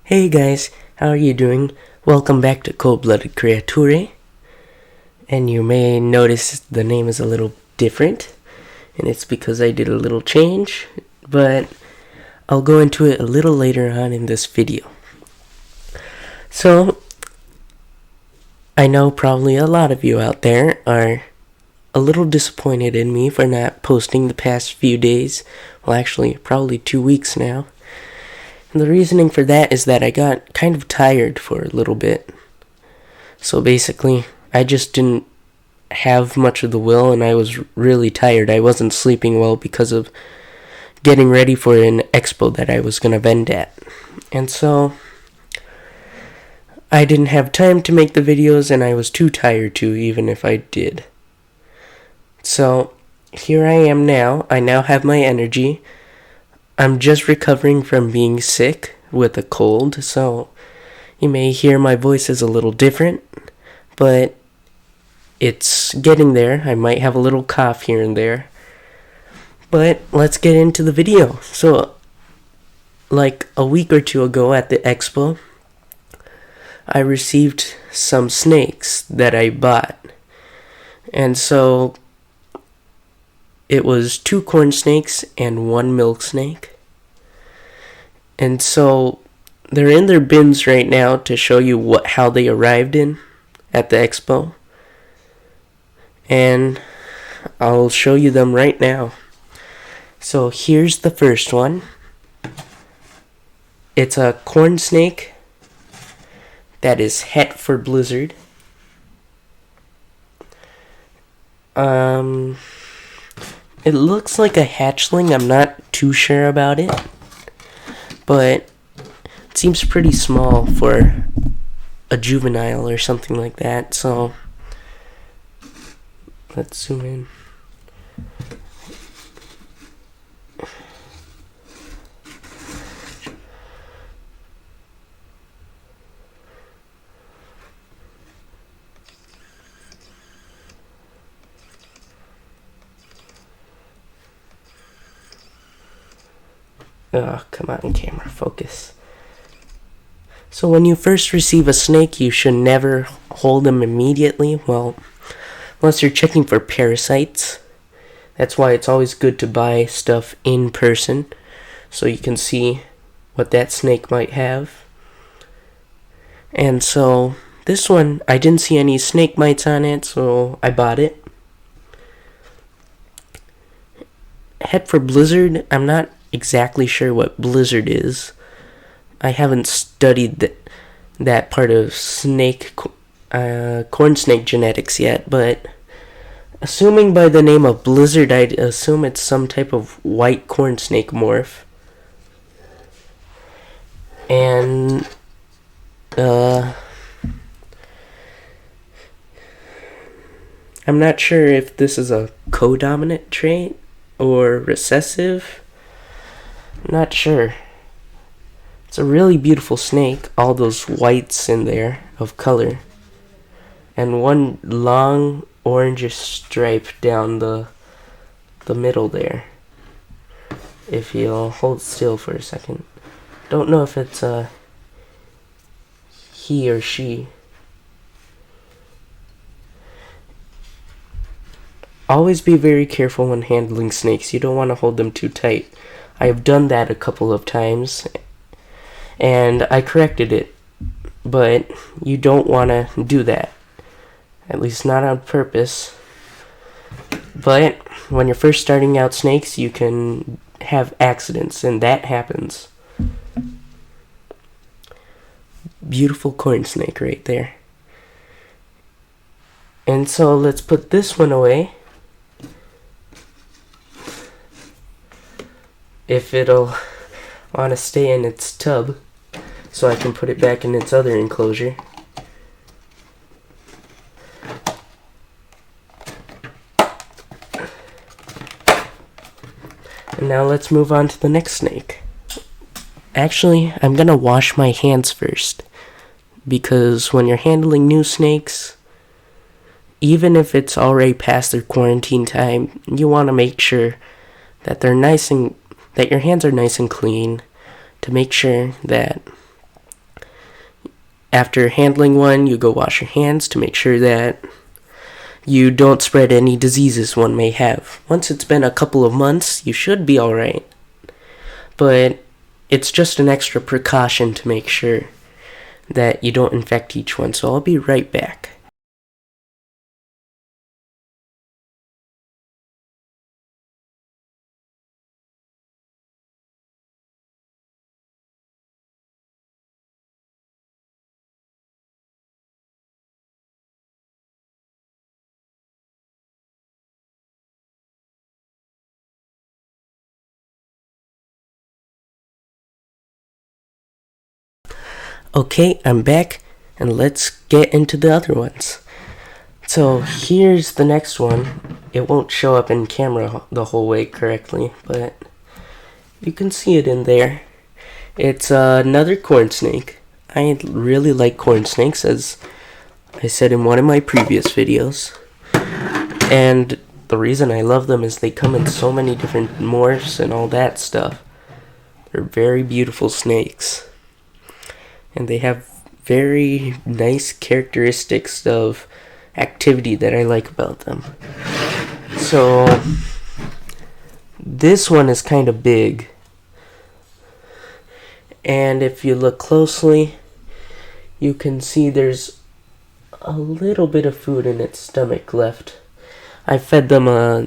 Hey guys, how are you doing? Welcome back to Cold-Blooded Creature. And you may notice the name is a little different, and it's because I did a little change, but I'll go into it a little later on in this video. So, I know probably a lot of you out there are a little disappointed in me for not posting the past few days. Well, actually, probably 2 weeks now. And the reasoning for that is that I got kind of tired for a little bit. So basically, I just didn't have much of the will, and I was really tired. I wasn't sleeping well because of getting ready for an expo that I was going to vend at. And so I didn't have time to make the videos, and I was too tired to, even if I did. So here I am now. I now have my energy. I'm just recovering from being sick with a cold, so you may hear my voice is a little different, but it's getting there. I might have a little cough here and there. But let's get into the video. So, like a week or two ago at the expo, I received some snakes that I bought. And so it was 2 corn snakes and 1 milk snake. And so they're in their bins right now to show you how they arrived in at the expo. And I'll show you them right now. So here's the first one. It's a corn snake that is het for Blizzard. It looks like a hatchling. I'm not too sure about it, but it seems pretty small for a juvenile or something like that. So let's zoom in. Oh, come on, camera, focus. So when you first receive a snake, you should never hold them immediately. Well, unless you're checking for parasites. That's why it's always good to buy stuff in person, so you can see what that snake might have. And so this one, I didn't see any snake mites on it, so I bought it. Het for Blizzard, I'm not exactly sure what Blizzard is. I haven't studied that part of corn snake genetics yet, but assuming by the name of Blizzard, I'd assume it's some type of white corn snake morph. And I'm not sure if this is a codominant trait or recessive. Not sure. It's a really beautiful snake. All those whites in there of color. And one long orangish stripe down the middle there. If you'll hold still for a second. Don't know if it's a he or she. Always be very careful when handling snakes. You don't want to hold them too tight. I have done that a couple of times, and I corrected it, but you don't want to do that, at least not on purpose. But when you're first starting out snakes, you can have accidents, and that happens. Beautiful corn snake right there. And so let's put this one away. If it'll want to stay in its tub, so I can put it back in its other enclosure. And now let's move on to the next snake. Actually, I'm gonna wash my hands first, because when you're handling new snakes, even if it's already past their quarantine time, you want to make sure that they're that your hands are nice and clean, to make sure that after handling one, you go wash your hands to make sure that you don't spread any diseases one may have. Once it's been a couple of months, you should be alright. But it's just an extra precaution to make sure that you don't infect each one. So I'll be right back. Okay, I'm back, and let's get into the other ones. So here's the next one. It won't show up in camera the whole way correctly, but you can see it in there. It's another corn snake. I really like corn snakes, as I said in one of my previous videos. And the reason I love them is they come in so many different morphs and all that stuff. They're very beautiful snakes. And they have very nice characteristics of activity that I like about them. So this one is kind of big. And if you look closely, you can see there's a little bit of food in its stomach left. I fed them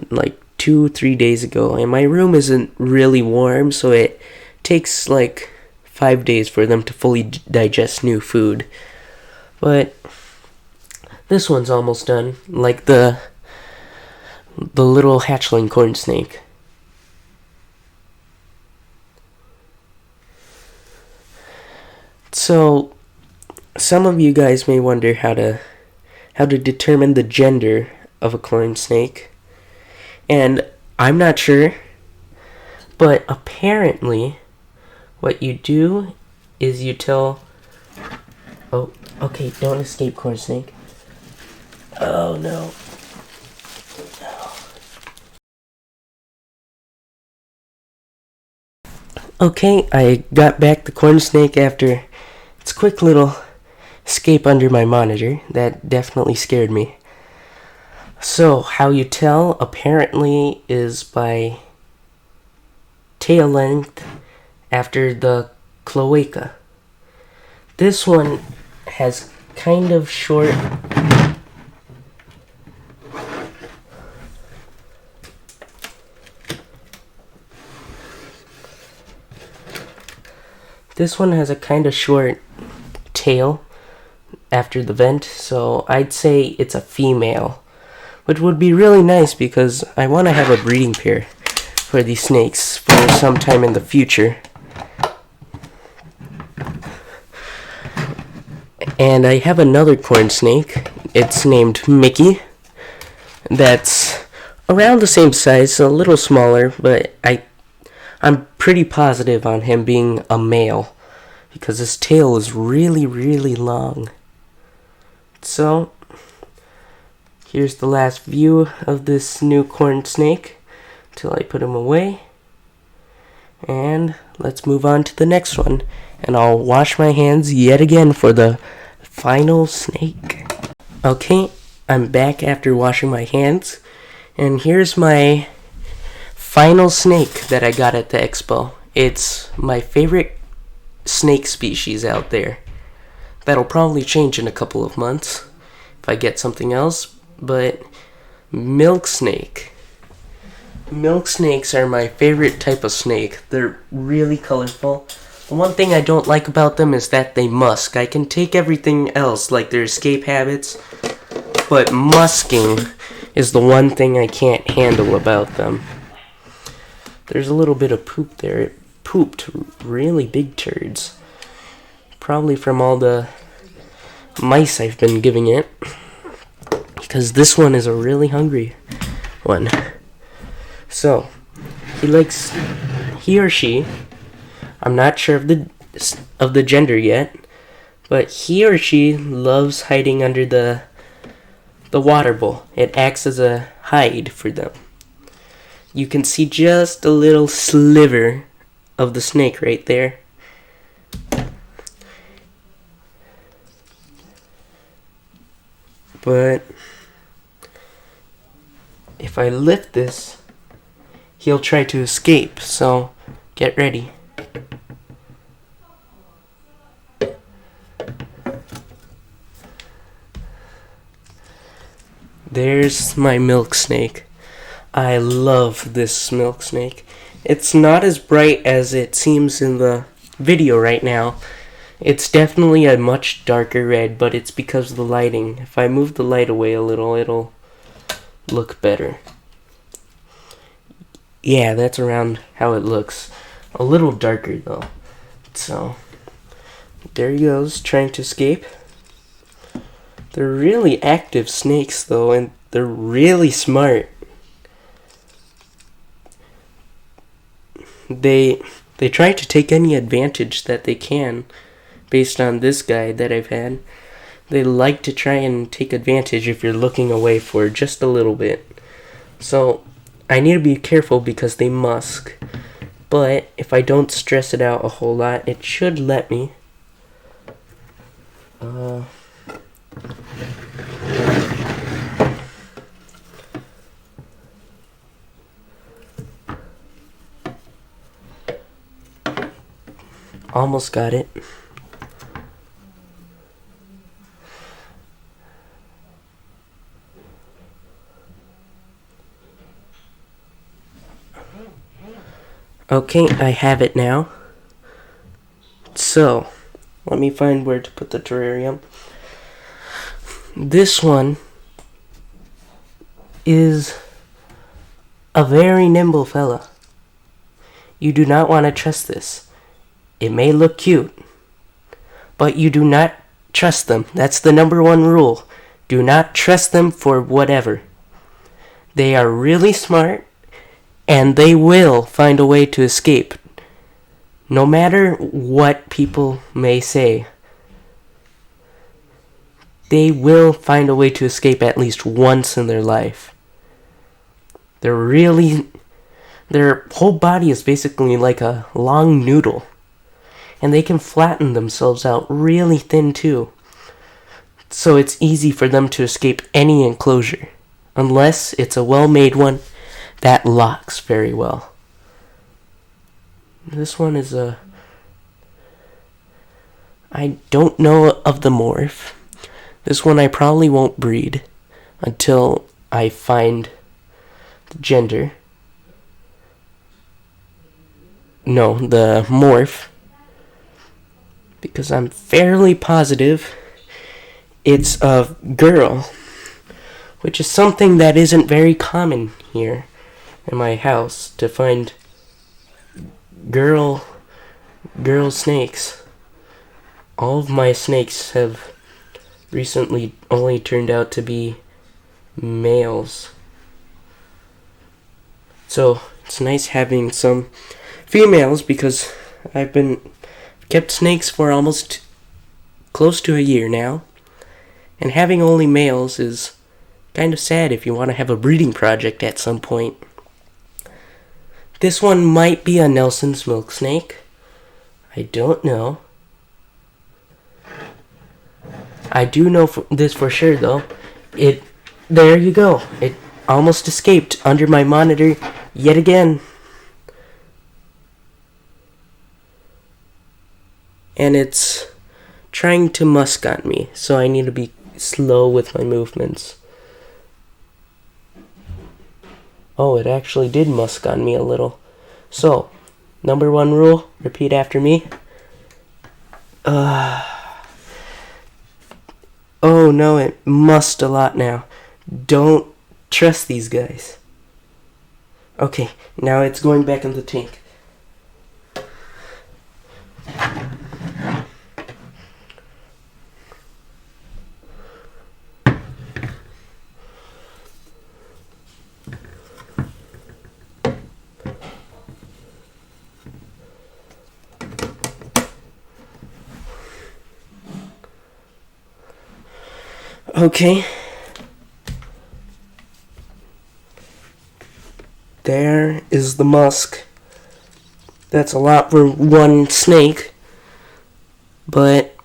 like 2-3 days ago, and my room isn't really warm, so it takes like 5 days for them to fully digest new food. But this one's almost done, like the little hatchling corn snake. So some of you guys may wonder how to determine the gender of a corn snake, and I'm not sure, but apparently what you do is you tell... Oh, okay, don't escape, corn snake. Oh, no. Okay, I got back the corn snake after its quick little escape under my monitor. That definitely scared me. So, how you tell, apparently, is by tail length after the cloaca. This one has kind of short... This one has a kind of short tail after the vent, so I'd say it's a female, which would be really nice because I want to have a breeding pair for these snakes for some time in the future. And I have another corn snake. It's named Mickey. That's around the same size, a little smaller, but I'm pretty positive on him being a male because his tail is really, really long. So, here's the last view of this new corn snake till I put him away. And let's move on to the next one. And I'll wash my hands yet again for the final snake. Okay, I'm back after washing my hands. And here's my final snake that I got at the expo. It's my favorite snake species out there. That'll probably change in a couple of months if I get something else, but milk snake. Milk snakes are my favorite type of snake. They're really colorful. The one thing I don't like about them is that they musk. I can take everything else, like their escape habits, but musking is the one thing I can't handle about them. There's a little bit of poop there. It pooped really big turds. Probably from all the mice I've been giving it. Because this one is a really hungry one. So, he or she, I'm not sure of the gender yet, but he or she loves hiding under the water bowl. It acts as a hide for them. You can see just a little sliver of the snake right there. But if I lift this, he'll try to escape, so get ready. There's my milk snake. I love this milk snake. It's not as bright as it seems in the video right now. It's definitely a much darker red, but it's because of the lighting. If I move the light away a little, it'll look better. Yeah, that's around how it looks. A little darker though. So, there he goes, trying to escape. They're really active snakes though, and they're really smart. They try to take any advantage that they can, based on this guy that I've had. They like to try and take advantage if you're looking away for just a little bit. So, I need to be careful because they musk. But if I don't stress it out a whole lot, it should let me. Almost got it. Okay, I have it now. So, let me find where to put the terrarium. This one is a very nimble fella. You do not want to trust this. It may look cute, but you do not trust them. That's the number one rule. Do not trust them for whatever. They are really smart, and they will find a way to escape. No matter what people may say, they will find a way to escape at least once in their life. Their whole body is basically like a long noodle. And they can flatten themselves out really thin too. So it's easy for them to escape any enclosure. Unless it's a well-made one that locks very well. This one is I don't know of the morph. This one I probably won't breed until I find the gender. No, the morph. Because I'm fairly positive it's a girl. Which is something that isn't very common here in my house, to find girl snakes. All of my snakes have recently only turned out to be males. So it's nice having some females, because I've kept snakes for almost close to a year now, and having only males is kind of sad if you want to have a breeding project at some point. This one might be a Nelson's milk snake. I don't know. I do know this for sure though. There you go. It almost escaped under my monitor yet again. And it's trying to musk on me, so I need to be slow with my movements. Oh, it actually did musk on me a little. So, number one rule, repeat after me. Oh no, it musked a lot now. Don't trust these guys. Okay, now it's going back in the tank. Okay. There is the musk. That's a lot for one snake. But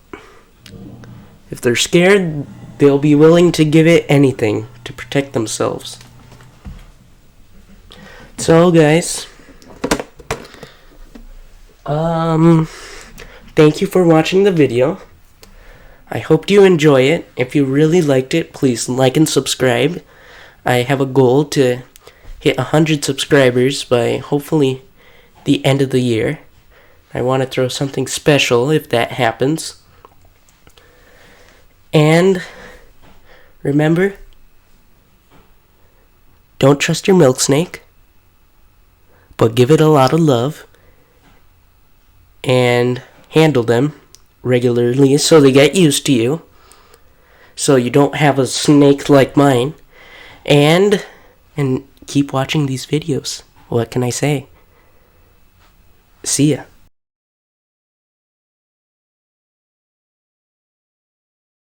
if they're scared, they'll be willing to give it anything to protect themselves. So guys, thank you for watching the video. I hope you enjoy it. If you really liked it, please like and subscribe. I have a goal to hit 100 subscribers by hopefully the end of the year. I want to throw something special if that happens. And remember, don't trust your milk snake, but give it a lot of love and handle them regularly so they get used to you, so you don't have a snake like mine. And keep watching these videos. What can I say? See ya.